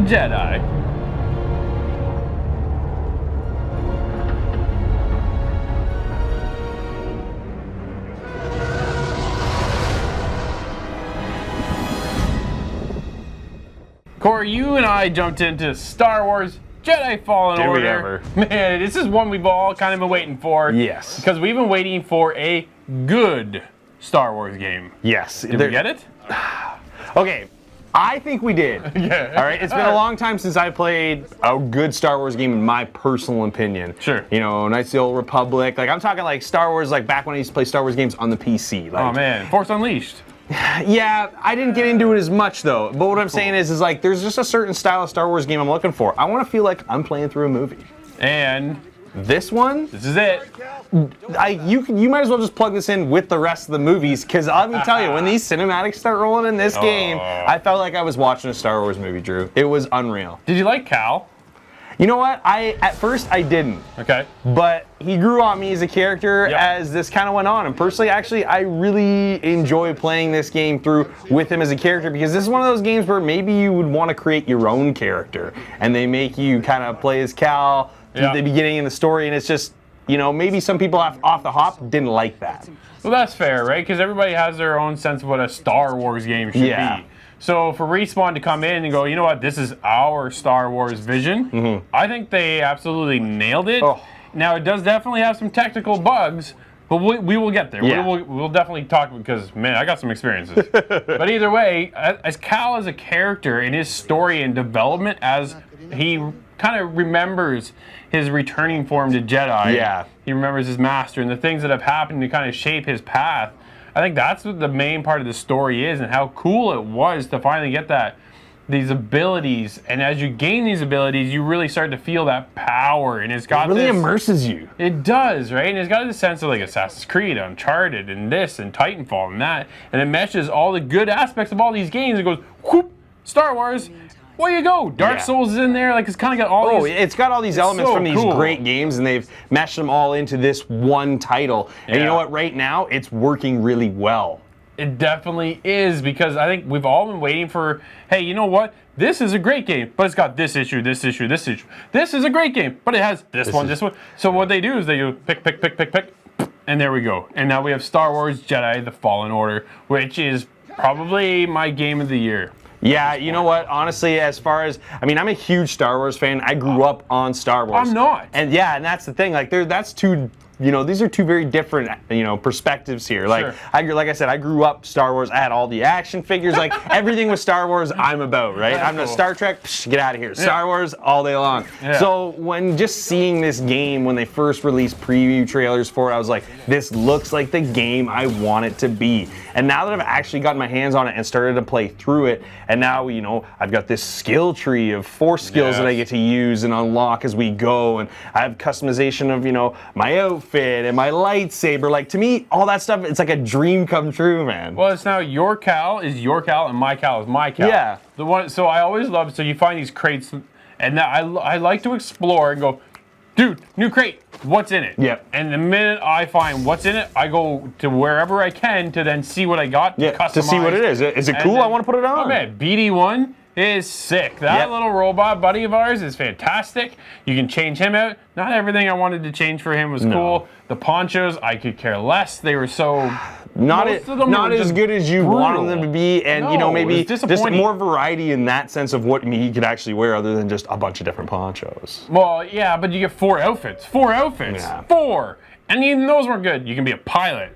Jedi. Corey, you and I jumped into Star Wars Jedi Fallen Order. Did we ever? Man, this is one we've all kind of been waiting for. Yes. Because we've been waiting for a good Star Wars game. Yes. Did we get it? Okay, I think we did. Yeah. All right, it's been a long time since I played a good Star Wars game in my personal opinion. Sure. You know, Knights of the Old Republic. Like, I'm talking like Star Wars, like back when I used to play Star Wars games on the PC. Like, Oh man, Force Unleashed. yeah, I didn't get into it as much though. But what I'm saying is like there's just a certain style of Star Wars game I'm looking for. I want to feel like I'm playing through a movie. And This one, this is it. you might as well just plug this in with the rest of the movies, because let me tell you, when these cinematics start rolling in this game, I felt like I was watching a Star Wars movie, Drew. It was unreal. Did you like Cal? You know what? At first I didn't. Okay. But he grew on me as a character as this kind of went on. And personally, actually, I really enjoy playing this game through with him as a character, because this is one of those games where maybe you would want to create your own character. And they make you kind of play as Cal through the beginning of the story. And it's just, you know, maybe some people off the hop didn't like that. Well, that's fair, right? Because everybody has their own sense of what a Star Wars game should be. So for Respawn to come in and go, you know what, this is our Star Wars vision, I think they absolutely nailed it. Now, it does definitely have some technical bugs, but we will get there. We'll definitely talk, because, man, I got some experiences. But either way, as Cal as a character in his story and development, as he kind of remembers his returning form to Jedi, he remembers his master and the things that have happened to kind of shape his path. I think that's what the main part of the story is, and how cool it was to finally get these abilities. And as you gain these abilities, you really start to feel that power, and it's got It really immerses you. It does, right? And it's got this sense of like Assassin's Creed, Uncharted, and this, and Titanfall, and that, and it meshes all the good aspects of all these games. It goes, whoop, Star Wars. Where you go? Dark Souls is in there. Like, it's kind of got all these. It's got all these elements from these great games, and they've meshed them all into this one title. And you know what? Right now, it's working really well. It definitely is, because I think we've all been waiting for, hey, you know what? This is a great game, but it's got this issue, this issue, this issue. This is a great game, but it has this one. So what they do is they go pick, and there we go. And now we have Star Wars Jedi: The Fallen Order, which is probably my game of the year. Yeah, you know what? Honestly, as far as, I mean, I'm a huge Star Wars fan. I grew up on Star Wars. I'm not. And and that's the thing. Like, that's two, you know, these are two very different, you know, perspectives here. Like, like I said, I grew up Star Wars. I had all the action figures. Like, everything with Star Wars, I'm about, right? I'm a Star Trek, get out of here. Star Wars all day long. So when just seeing this game, when they first released preview trailers for it, I was like, this looks like the game I want it to be. And now that I've actually gotten my hands on it and started to play through it, and now, you know, I've got this skill tree of 4 skills that I get to use and unlock as we go, and I have customization of, you know, my outfit and my lightsaber. Like, to me, all that stuff, it's like a dream come true, man. Well, it's now your Cal is your Cal and my Cal is my Cal. Yeah. The one. So I always love. So you find these crates, and now I like to explore and go, dude, new crate. What's in it? Yep. And the minute I find what's in it, I go to wherever I can to then see what I got. To see what it is. Is it cool? Then, I want to put it on. Oh man, BD1 is sick. That little robot buddy of ours is fantastic. You can change him out. Not everything I wanted to change for him was cool. The ponchos, I could care less. They were so not as good as you wanted them to be, and you know, maybe just more variety in that sense of what he could actually wear, other than just a bunch of different ponchos. Well, yeah, but you get 4 outfits. 4 outfits. 4. And even those weren't good. You can be a pilot.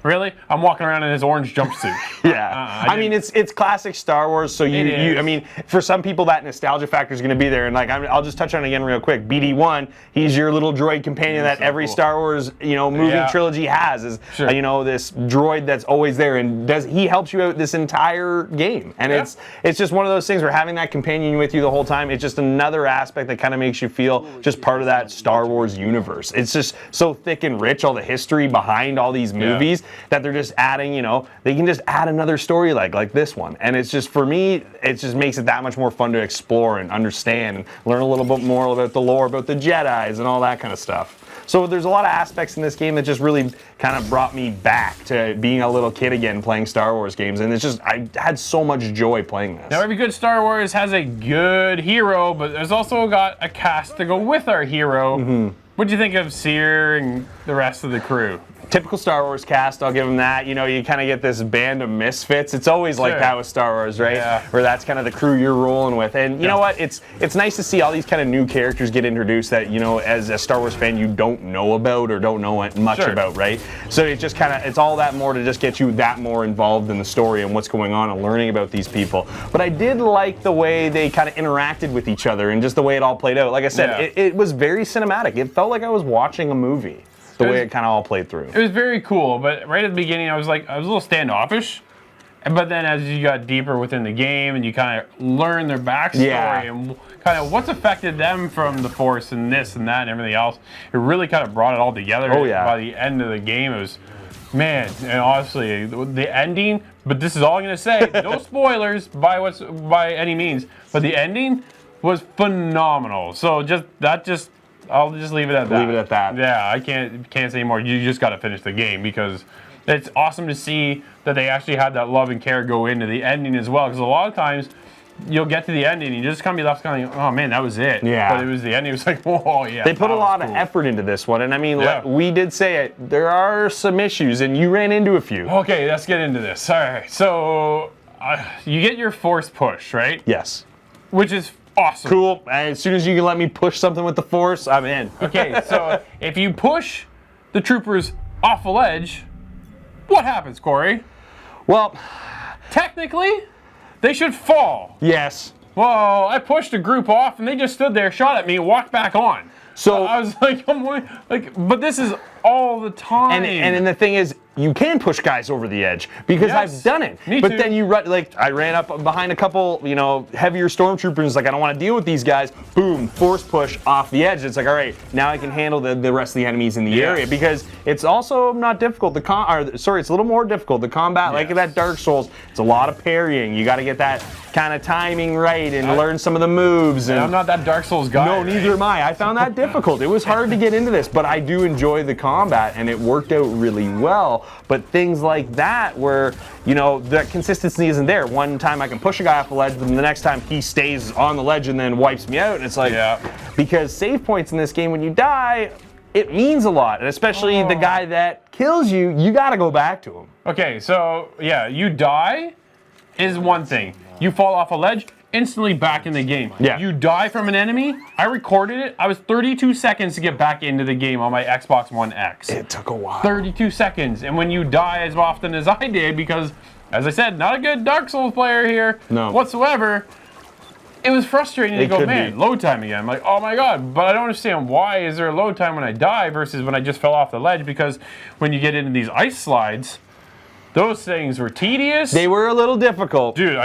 Really? I'm walking around in this orange jumpsuit. I mean, it's classic Star Wars, so I mean, for some people that nostalgia factor is going to be there, and like I'll just touch on it again real quick. BD1, he's your little droid companion that every Star Wars, you know, movie trilogy has, is you know, this droid that's always there, and he helps you out this entire game, and it's just one of those things where having that companion with you the whole time, it's just another aspect that kind of makes you feel just part of that Star Wars universe. It's just so thick and rich, all the history behind all these movies. that they're just adding, they can just add another story like this one. And it's just, for me, it just makes it that much more fun to explore and understand and learn a little bit more about the lore, about the Jedis and all that kind of stuff. So there's a lot of aspects in this game that just really kind of brought me back to being a little kid again playing Star Wars games, and it's just, I had so much joy playing this. Now every good Star Wars has a good hero, but there's also got a cast to go with our hero. What do you think of Seer and the rest of the crew? Typical Star Wars cast, I'll give them that. You kind of get this band of misfits. It's always like that with Star Wars, right? Yeah. Where that's kind of the crew you're rolling with. And you know what? It's nice to see all these kind of new characters get introduced that, as a Star Wars fan, you don't know about or don't know much about, right? So it just it's all that more to just get you that more involved in the story and what's going on and learning about these people. But I did like the way they kind of interacted with each other and just the way it all played out. Like I said, it was very cinematic. It felt like I was watching a movie. The way it kind of all played through. It was very cool, but right at the beginning I was a little standoffish. But then as you got deeper within the game and you kind of learn their backstory and kind of what's affected them from the Force and this and that and everything else, it really kind of brought it all together. By the end of the game, it was, man, and honestly, the ending, but this is all I'm going to say, no spoilers by any means, but the ending was phenomenal. So I'll just leave it at that. Leave it at that. Yeah, I can't say more. You just got to finish the game because it's awesome to see that they actually had that love and care go into the ending as well. Because a lot of times you'll get to the ending and you just kind of be left kind of like, oh man, that was it. Yeah. But it was the ending. It was like, whoa, yeah. They put a lot of effort into this one, and I mean, we did say it. There are some issues, and you ran into a few. Okay, let's get into this. All right, so you get your force push, right? Yes. Which is awesome. Cool. As soon as you can let me push something with the Force, I'm in. Okay, so if you push the troopers off a ledge, what happens, Corey? Well, technically, they should fall. Yes. Well, I pushed a group off, and they just stood there, shot at me, and walked back on. So I was like, but this is all the time. And then the thing is, you can push guys over the edge because I've done it. Me but too. then you run, I ran up behind a couple, heavier stormtroopers. I don't want to deal with these guys. Boom, force push off the edge. It's like, all right, now I can handle the rest of the enemies in the area because it's also not difficult. It's a little more difficult. The combat, like that Dark Souls, it's a lot of parrying. You got to get that kind of timing right and learn some of the moves. And I'm not that Dark Souls guy. No, neither am I. I found that difficult. It was hard to get into this, but I do enjoy the combat, and it worked out really well. But things like that where, the consistency isn't there. One time I can push a guy off the ledge, but the next time he stays on the ledge and then wipes me out. And it's like, because save points in this game, when you die, it means a lot. And especially the guy that kills you, you got to go back to him. Okay, so, you die is one thing. You fall off a ledge, instantly back in the game. Yeah. You die from an enemy, I recorded it. I was 32 seconds to get back into the game on my Xbox One X. It took a while. 32 seconds. And when you die as often as I did, because, as I said, not a good Dark Souls player here whatsoever, it was frustrating to go, man, load time again. I'm like, oh my God. But I don't understand why is there a load time when I die versus when I just fell off the ledge, because when you get into these ice slides, those things were tedious. They were a little difficult. Dude,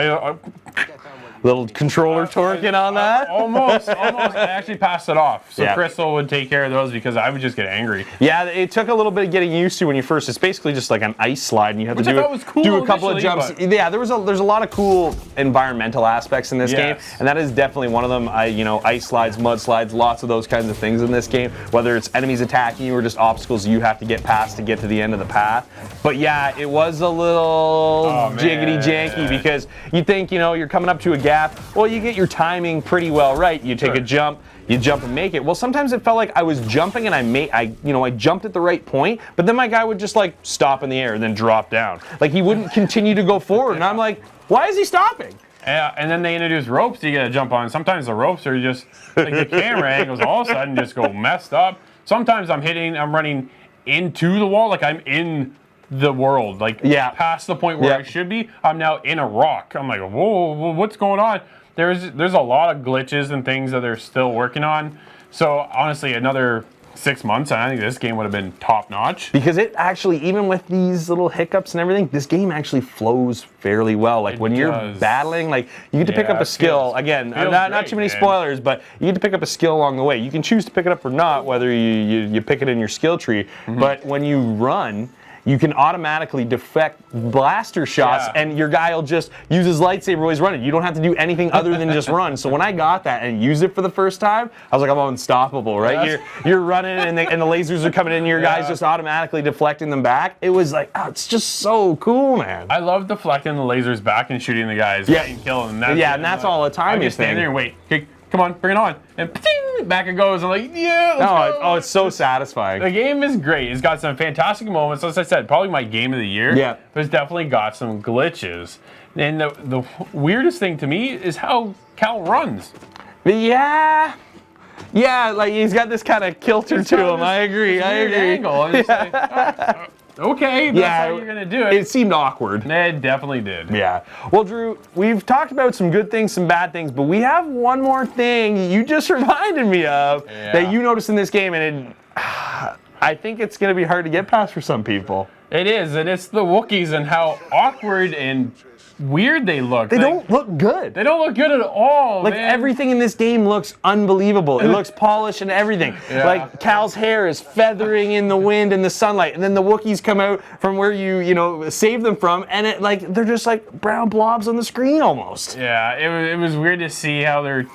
little controller torquing on that. Almost. I actually passed it off. So Crystal would take care of those because I would just get angry. Yeah, it took a little bit of getting used to when you first. It's basically just like an ice slide, and you have to do a couple of jumps. But... Yeah, there's a lot of cool environmental aspects in this game, and that is definitely one of them. Ice slides, mud slides, lots of those kinds of things in this game. Whether it's enemies attacking you or just obstacles you have to get past to get to the end of the path. But yeah, it was a little jiggity janky because you think you're coming up to a gap. Well, you get your timing pretty well right. You take a jump, you jump and make it. Well, sometimes it felt like I was jumping and I jumped at the right point, but then my guy would just stop in the air and then drop down. He wouldn't continue to go forward, and I'm like, why is he stopping? Yeah, and then they introduce ropes you gotta jump on. Sometimes the ropes are just the camera angles all of a sudden just go messed up. Sometimes I'm running into the wall, I'm in the world, past the point where I should be. I'm now in a rock. I'm like, whoa, what's going on? There's a lot of glitches and things that they're still working on. So honestly, another 6 months, and I think this game would have been top notch. Because it actually, even with these little hiccups and everything, this game actually flows fairly well. When you're battling, you get to pick up a skill. Again, not too many spoilers, but you get to pick up a skill along the way. You can choose to pick it up or not, whether you pick it in your skill tree. But when you run, you can automatically deflect blaster shots, and your guy will just use his lightsaber while he's running. You don't have to do anything other than just run. So when I got that and used it for the first time, I was like, I'm unstoppable, right? You're running, and the lasers are coming in, and your guy's just automatically deflecting them back. It was like, oh, it's just so cool, man. I love deflecting the lasers back and shooting the guys and killing them. And that's all the time. I just stand there and wait. Okay, come on, bring it on. And ping, back it goes. I'm like, yeah, let's go. It's so satisfying. The game is great. It's got some fantastic moments. As I said, probably my game of the year. Yeah. But it's definitely got some glitches. And the weirdest thing to me is how Cal runs. Yeah, like he's got this kind of kilter to him. I agree. Angle. I'm just like, okay, that's how you're going to do it. It seemed awkward. It definitely did. Yeah. Well, Drew, we've talked about some good things, some bad things, but we have one more thing you just reminded me of that you noticed in this game, and I think it's going to be hard to get past for some people. It is, and it's the Wookiees and how awkward and weird they look. They don't look good. They don't look good at all, Like, man. everything in this game looks unbelievable. It looks polished and everything. Yeah. Like, Cal's hair is feathering in the wind and the sunlight, and then the Wookiees come out from where you save them from, and they're just like brown blobs on the screen almost. Yeah, it was weird to see how their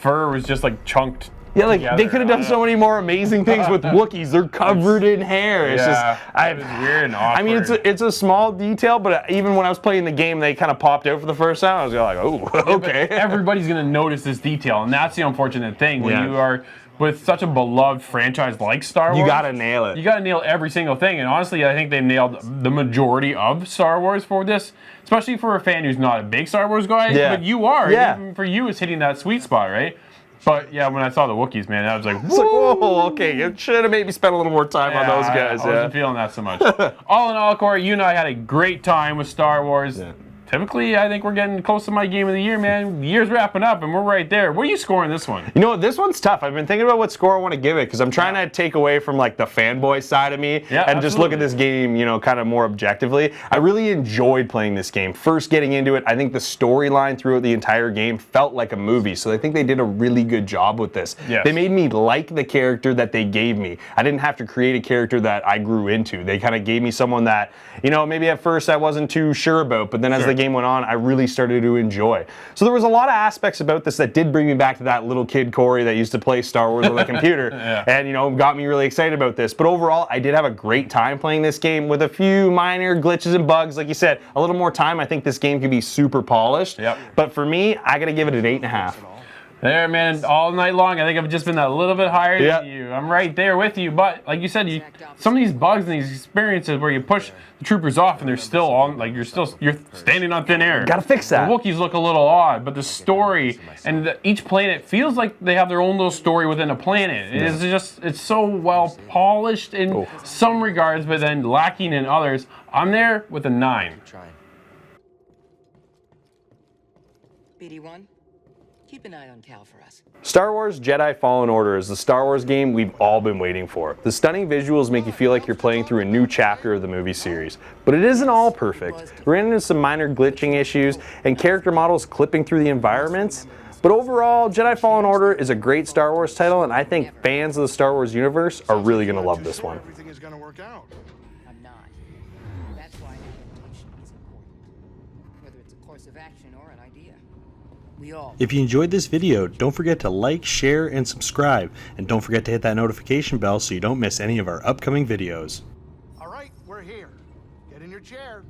fur was just like chunked. Yeah, like together. they could have done so many more amazing things with Wookiees. They're covered in hair. It's it was weird and awkward. I mean, it's a small detail, but even when I was playing the game, they kind of popped out for the first time. I was like, oh, okay. Everybody's gonna notice this detail, and that's the unfortunate thing when you are with such a beloved franchise like Star Wars. You gotta nail it. You gotta nail every single thing, and honestly, I think they nailed the majority of Star Wars for this, especially for a fan who's not a big Star Wars guy. Yeah. But you are. Yeah. Even for you, it's hitting that sweet spot, right? But yeah, when I saw the Wookiees, man, I was like, It's like, whoa, okay, it should have maybe spent a little more time on those guys. I wasn't feeling that so much. All in all, Cory, you and I had a great time with Star Wars. Yeah. Typically, I think we're getting close to my game of the year, man. The year's wrapping up, and we're right there. What are you scoring this one? You know what? This one's tough. I've been thinking about what score I want to give it because I'm trying to take away from like the fanboy side of me and just look at this game, kind of more objectively. I really enjoyed playing this game. First getting into it, I think the storyline throughout the entire game felt like a movie. So I think they did a really good job with this. Yes. They made me like the character that they gave me. I didn't have to create a character that I grew into. They kind of gave me someone that, maybe at first I wasn't too sure about, but then as the game went on, I really started to enjoy. So there was a lot of aspects about this that did bring me back to that little kid Cory that used to play Star Wars on the computer and got me really excited about this. But overall, I did have a great time playing this game with a few minor glitches and bugs. Like you said, a little more time, I think this game could be super polished. Yep. But for me, I gotta give it an 8.5. There, man, all night long. I think I've just been a little bit higher than you. I'm right there with you. But like you said, some of these bugs and these experiences where you push the troopers off and they're still on, like you're standing on thin air. Gotta fix that. The Wookiees look a little odd, but the story and each planet feels like they have their own little story within a planet. It's so well polished in some regards, but then lacking in others. I'm there with a 9. BD1. Keep an eye on Cal for us. Star Wars Jedi Fallen Order is the Star Wars game we've all been waiting for. The stunning visuals make you feel like you're playing through a new chapter of the movie series. But it isn't all perfect. We ran into some minor glitching issues and character models clipping through the environments. But overall, Jedi Fallen Order is a great Star Wars title, and I think fans of the Star Wars universe are really going to love this one. Everything is going to work out. I'm not. That's why adaptation is important. Whether it's a course of action or an idea. We all. If you enjoyed this video, don't forget to like, share, and subscribe. And don't forget to hit that notification bell so you don't miss any of our upcoming videos. All right, we're here. Get in your chair.